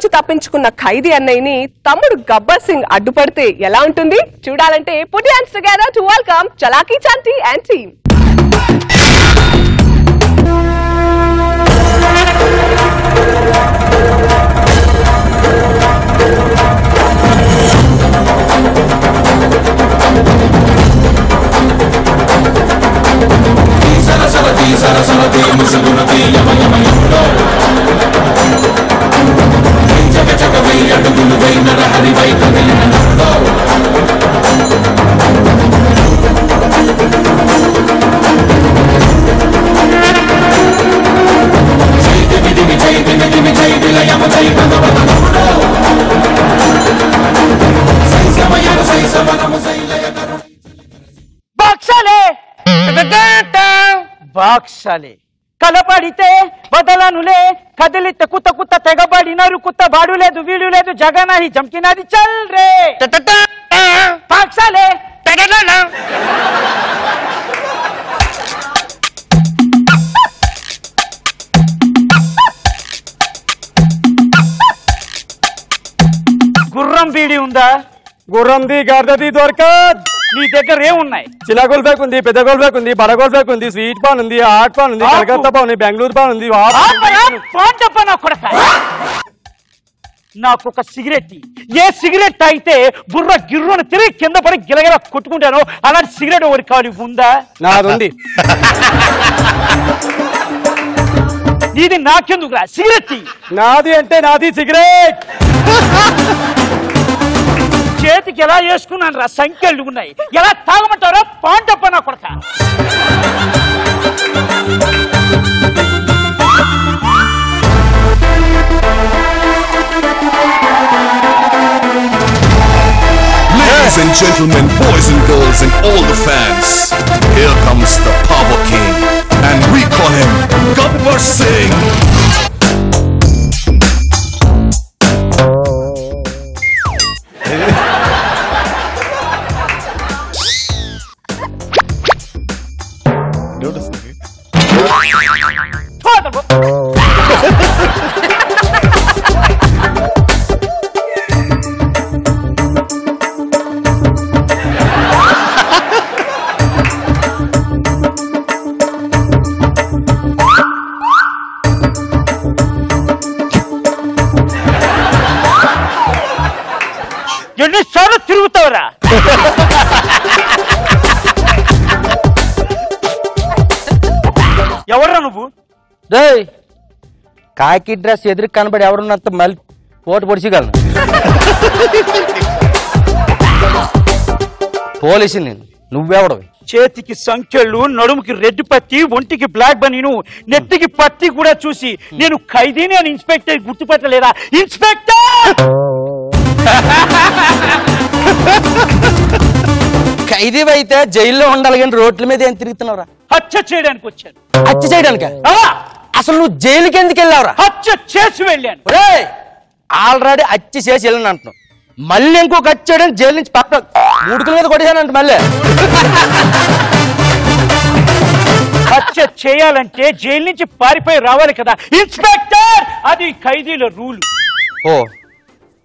నుంచి తప్పించుకున్న ఖైదీ అన్నయ్యని తమ్ముడు గబ్బర్ సింగ్ అడ్డుపడితే ఎలా ఉంటుంది చూడాలంటే put your hands together to welcome Chalaki Chanti and team. బాక్సాలే కలపడితే వదలనులే కదిలితే కుత్త కుత్త తెగబడి నరుకుత్త వాడు లేదు వీడు లేదు జగనాహి జంకినది చల్ రే బాక్సాలే గుర్రం బీడి ఉందా? గుర్రంది గర్దది దొరకద్. నీ దగ్గర ఏమున్నాయి? చిన్న గోల్ బ్యాగ్ ఉంది, పెద్ద గోల్ బ్యాగ్ ఉంది, బడ గోల్ బ్యాగ్ ఉంది, స్వీట్ పాన్ ఉంది, హాట్ పాన్ ఉంది, కలకత్తా పాన్ ఉంది, బెంగళూరు పాన్ ఉంది. నాకు ఒక సిగరెట్, ఏ సిగరెట్ తాగితే బుర్ర గిర్రును తిరిగి కింద పడి గిలగిల కొట్టుకుంటాను అలాంటి సిగరెట్ ఒకటి కావాలి ఉందా? నాదుంది. ఇది నాకెందుకురా సిగరెట్? నాది అంటే నాది సిగరెట్. చేతికి ఎలా వేసుకున్నాను రా సంఖ్యలు ఉన్నాయి, ఎలా తాగమంటారా పాండప్ప నా కొడక. Ladies and gentlemen, boys and girls and all the fans, here comes the Power King and we call him Gabbar Singh. ఎన్నిసార్లు తిరుగుతావురా? ఎవర్రా నువ్వు? కాకి డ్రెస్ ఎదురు కనబడి ఎవరున్నంత మళ్ళీ పోటు పొడిచిగలను. పోలీసు నేను, నువ్వెవడవి? చేతికి సంఖ్యలు, నడుముకి రెడ్ పత్తి, ఒంటికి బ్లాక్ బనీను, నెత్తికి పత్తి కూడా చూసి నేను ఖైదీని అని ఇన్స్పెక్టర్ గుర్తుపట్టలేదా? ఇన్స్పెక్టర్ ఖైదీ అయితే జైల్లో ఉండాలి కానీ రోడ్ల మీద ఏం తిరుగుతున్నావురా? హత్య చేయడానికి వచ్చాను. హత్య చేయడానిక? అసలు నువ్వు జైలుకి ఎందుకు వెళ్ళావురా? హత్య చేసి వెళ్ళాను. ఆల్రెడీ హత్య చేసి వెళ్ళను అంటున్నావు, మళ్ళీ ఇంకొక హత్య చేయడానికి జైలు నుంచి పక్క ముడుకుల మీద కొట్టేశానంట. మళ్ళీ హత్య చేయాలంటే జైలు నుంచి పారిపోయి రావాలి కదా ఇన్స్పెక్టర్, అది ఖైదీల రూలు. ఓ,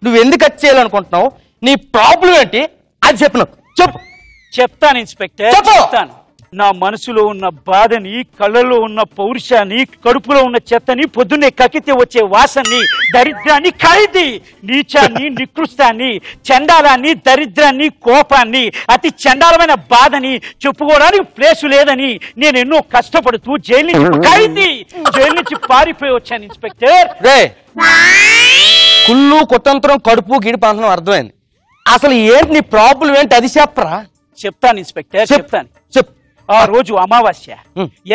నువ్వు ఎందుకు హత్య చేయాలనుకుంటున్నావు? నీ ప్రాబ్లం ఏంటి అది చెప్పు. చెప్పు. చెప్తాను ఇన్స్పెక్టర్, చెప్తాను. నా మనసులో ఉన్న బాధని, కళ్ళలో ఉన్న పౌరుషాన్ని, కడుపులో ఉన్న చెత్తని, పొద్దున్నే కక్కితే వచ్చే వాసన్ని, దరిద్రాన్ని, ఖైదీ నీచాన్ని, నికృష్టాన్ని, చండాలాన్ని, దరిద్రాన్ని, కోపాన్ని, అతి చండాలమైన బాధని చెప్పుకోవడానికి ప్లేసు లేదని నేను ఎన్నో కష్టపడుతూ జైలు నుంచి పారిపోయి వచ్చాను ఇన్స్పెక్టర్. కుళ్ళు, కుతంత్రం, కడుపు, గిడి పంచడం అర్థమైంది. అసలు ఏంటి నీ ప్రాబ్లం ఏంటి అది చెప్పరా? చెప్తాను ఇన్స్పెక్టర్, చెప్తాను. చెప్పు. ఆ రోజు అమావాస్య,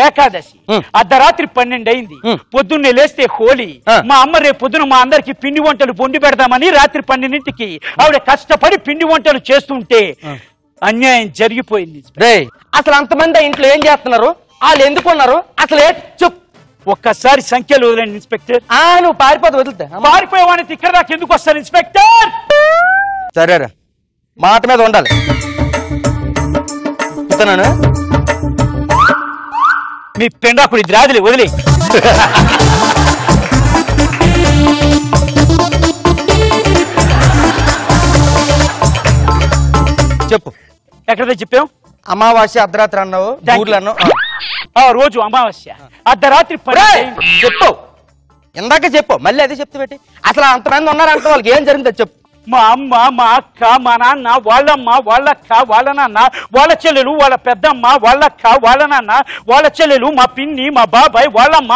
ఏకాదశి, అర్ధరాత్రి 12 అయింది. పొద్దున్నే లేస్తే హోలీ. మా అమ్మ రేపు పొద్దున మా అందరికి పిండి వంటలు వండి పెడదామని రాత్రి 12ంటికి ఆవిడ కష్టపడి పిండి వంటలు చేస్తుంటే అన్యాయం జరిగిపోయింది. అసలు అంతమంది ఇంట్లో ఏం చేస్తున్నారు? వాళ్ళు ఎందుకున్నారు? అసలు చెప్పు. ఒక్కసారి సంఖ్యలు వదిలేండి ఇన్స్పెక్టర్. నువ్వు పారిపోతే వదిలితే పారిపోయేవాడిని ఇక్కడ నాకు ఎందుకు వస్తాను ఇన్స్పెక్టర్? సరేరా, మాట మీద ఉండాలి. మీ పెండాకుడి ద్రాదిలే వదిలే. చెప్పు. ఎక్కడ చెప్పావు? అమావాస్య అర్ధరాత్రి అన్నావు, ఊర్లు అన్నావు. ఆ రోజు అమావాస్య అర్ధరాత్రి చెప్పు. ఇందాక చెప్పు, మళ్ళీ అదే చెప్తూ పెట్టి. అసలు అంతమంది ఉన్నారంటే వాళ్ళకి ఏం జరిగిందో చెప్పు. మా అమ్మ, మా అక్క, మా నాన్న, వాళ్ళమ్మ, వాళ్ళక్క, వాళ్ళ నాన్న, వాళ్ళ చెల్లెలు, వాళ్ళ పెద్దమ్మ, వాళ్ళక్క, వాళ్ళ నాన్న, వాళ్ళ చెల్లెలు, మా పిన్ని, మా బాబాయ్, వాళ్ళమ్మ,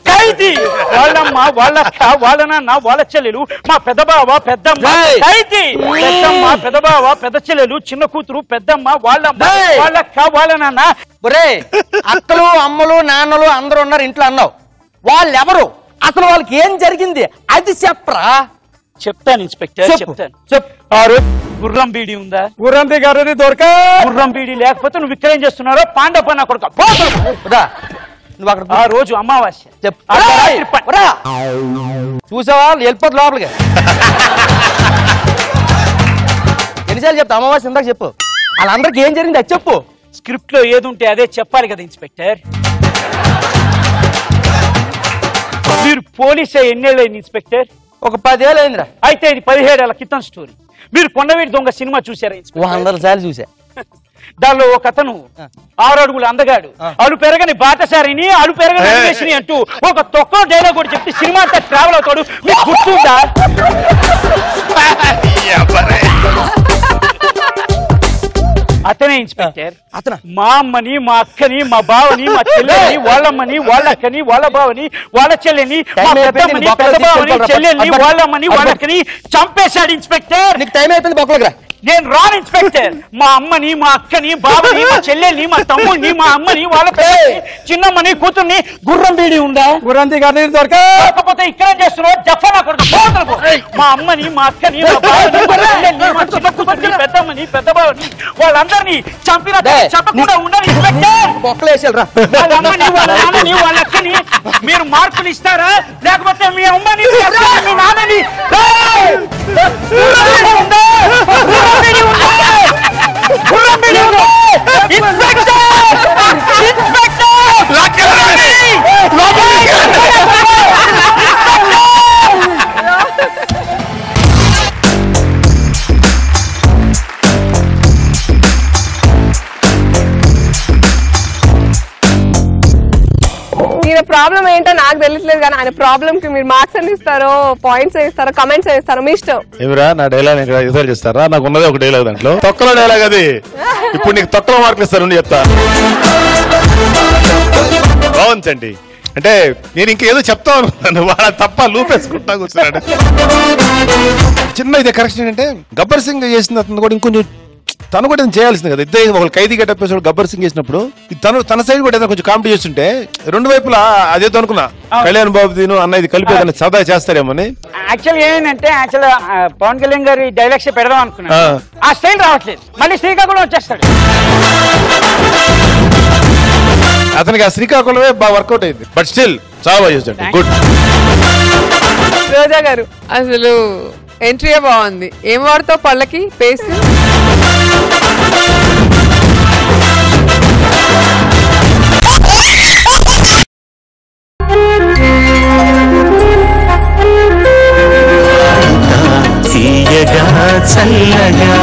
ఖైదీ, వాళ్ళమ్మ, వాళ్ళక్క, వాళ్ళ నాన్న, వాళ్ళ చెల్లెలు, మా పెద్ద బావ, పెద్దమ్మ, ఖైదీ, పెద్దమ్మ, పెద్ద బావ, పెద్ద చెల్లెలు, చిన్న కూతురు, పెద్దమ్మ, వాళ్ళమ్మ, వాళ్ళక్క, వాళ్ళ నాన్న. ఒరే, అక్కలు, అమ్మలు, నాన్నలు అందరూ ఉన్నారు ఇంట్లో అన్నావు. వాళ్ళు ఎవరు, అసలు వాళ్ళకి ఏం జరిగింది అది చెప్పరా. చెప్తాను ఇన్స్పెక్టర్, చెప్తాను. ఆ రోజు గుర్రం బీడి ఉందా? గుర్రం గారు దొరక. గుర్రం బీడి లేకపోతే నువ్వు ఇక్కడ ఏం చేస్తున్నారో పాండపన్న కొడుకు. నువ్వు అక్కడ ఆ రోజు అమావాస్య చూసావా, వెళ్ళిపోతు లోపలికి. ఎన్నిసార్లు చెప్తా అమావాస్య? ఇందాక చెప్పు. వాళ్ళందరికి ఏం జరిగింది అది చెప్పు. స్క్రిప్ట్ లో ఏది ఉంటే అదే చెప్పాలి కదా ఇన్స్పెక్టర్. మీరు పోలీస్ ఎన్నేళ్ళు అయింది ఇన్స్పెక్టర్? ఒక 10 ఏళ్ళు అయిందిరా. అయితే ఇది 17 ఏళ్ల క్రితం స్టోరీ. మీరు కొండవీటి దొంగ సినిమా చూసారా? 100 సార్లు చూసా. దానిలో ఒక అతను 6 అడుగులు అందగాడు, అలు పెరగని బాటసారిని, అలు పెరగని అన్వేషిని అంటూ ఒక తొక్క డైలాగ్ కూడా చెప్తే సినిమా అంతా ట్రావెల్ అవుతాడు. మీకు గుర్తుందా? అతనే ఇన్స్పెక్టర్. అతను మా అమ్మని, మా అక్కని, మా బావని, మా చెల్లెని, వాళ్ళమ్మని, వాళ్ళ అక్కని, వాళ్ళ బావని, వాళ్ళ చెల్లెని, మా పెద్దమ్మని, పెద్ద బావని, చెల్లెల్ని, వాళ్ళమ్మని, వాళ్ళక్కని చంపేశాడు ఇన్స్పెక్టర్. నీకు టైం అయిపోయింది, బొక్కలకి. నేను రాను ఇన్స్పెక్టర్. మా అమ్మని, మా అక్కని, బావని, మా చెల్లెల్ని, మా తమ్ముడిని, మా అమ్మని, వాళ్ళ చిన్నమ్మని, కూతుర్ని. గుర్రం బీడి ఉందా? గుర్రం గారు దొరక. కాకపోతే ఇక్కడ చేస్తున్నావు జఫనా కొడుకు. మా అమ్మని, మా అక్కని, మా బావని, మా చెల్లెల్ని, మా చిన్న కూతుర్ని, పెద్దమ్మని, పెద్ద బావని, వాళ్ళందరినీ చంపిన చెప్పకుండా ఉండాలి ఇన్స్పెక్టర్. బొక్కలేసారా? వాళ్ళ అమ్మని, వాళ్ళ నాన్నని, వాళ్ళ అక్కని మీరు మార్కులు ఇస్తారా? లేకపోతే మీ అమ్మని, మీ నాన్నని ఈయన ప్రాబ్లం ఏంటో నాకు తెలియట్లేదు, కానీ ఆయన ప్రాబ్లం కి మీరు మార్క్స్ అని ఇస్తారో, పాయింట్స్ ఇస్తారో, కమెంట్స్ ఇస్తారో మీ ఇష్టం. ఏమిరా నా డైలాగ్ ఎదురు చేస్తారా? నాకు ఉన్నదే ఒక డైలాగ్, దాంట్లో తొక్కలో డైలాగ్ అది. ఇప్పుడు నీకు తొక్కలో మార్కులు ఇస్తారు, చెప్తా. బాగుంచండి అంటే నేను ఇంకేదో చెప్తా అనుకున్నాను, వాళ్ళ తప్ప లూపేసుకుంటా కూర్చున్నాడు. చిన్న ఇదే కరెక్షన్ ఏంటంటే గబ్బర్ సింగ్ చేసిన అతను కూడా ఇంకొంచెం తను కూడా చేయాల్సింది కదా. ఇద్దరు ఒక ఖైదీ గెటప్ వేసాడు గబ్బర్ సింగ్ చేసినప్పుడు, తన సైడ్ కూడా ఏదైనా కొంచెం కామెడీ చేస్తుంటే రెండు వైపులా అదేదో అనుకున్నా కళ్యాణ్ బాబు దీను అన్న ఇది కలిపి ఏదైనా సదా చేస్తారేమోని. యాక్చువల్ ఏంటంటే పవన్ కళ్యాణ్ గారి డైలాగ్స్ పెడదాం అనుకున్నా, ఆ స్టైల్ రావట్లేదు. మళ్ళీ శ్రీకాకుళం వచ్చేస్తాడు. అతనికి ఆ శ్రీకాకుళమే బాగా వర్కౌట్ అయింది. బట్ స్టిల్ చాలా బాగా చేస్తాడు. గుడ్. రోజా గారు అసలు ఎంట్రీ బాగుంది. ఏం వాడతావు పళ్ళకి పేస్ట్? చల్లగా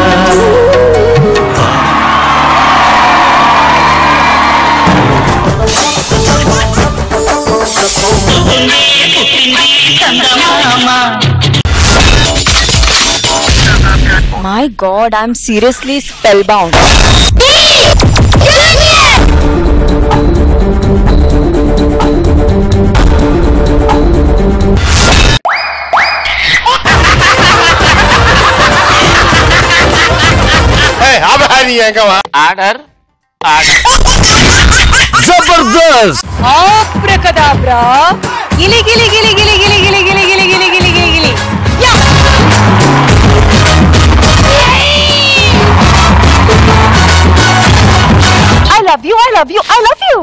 My God, I'm seriously spellbound. Order Zabardast! Abracadabra! Gili gili gili gili gili gili gili gili gili gili gili gili. Yeah! I love you, I love you, I love you!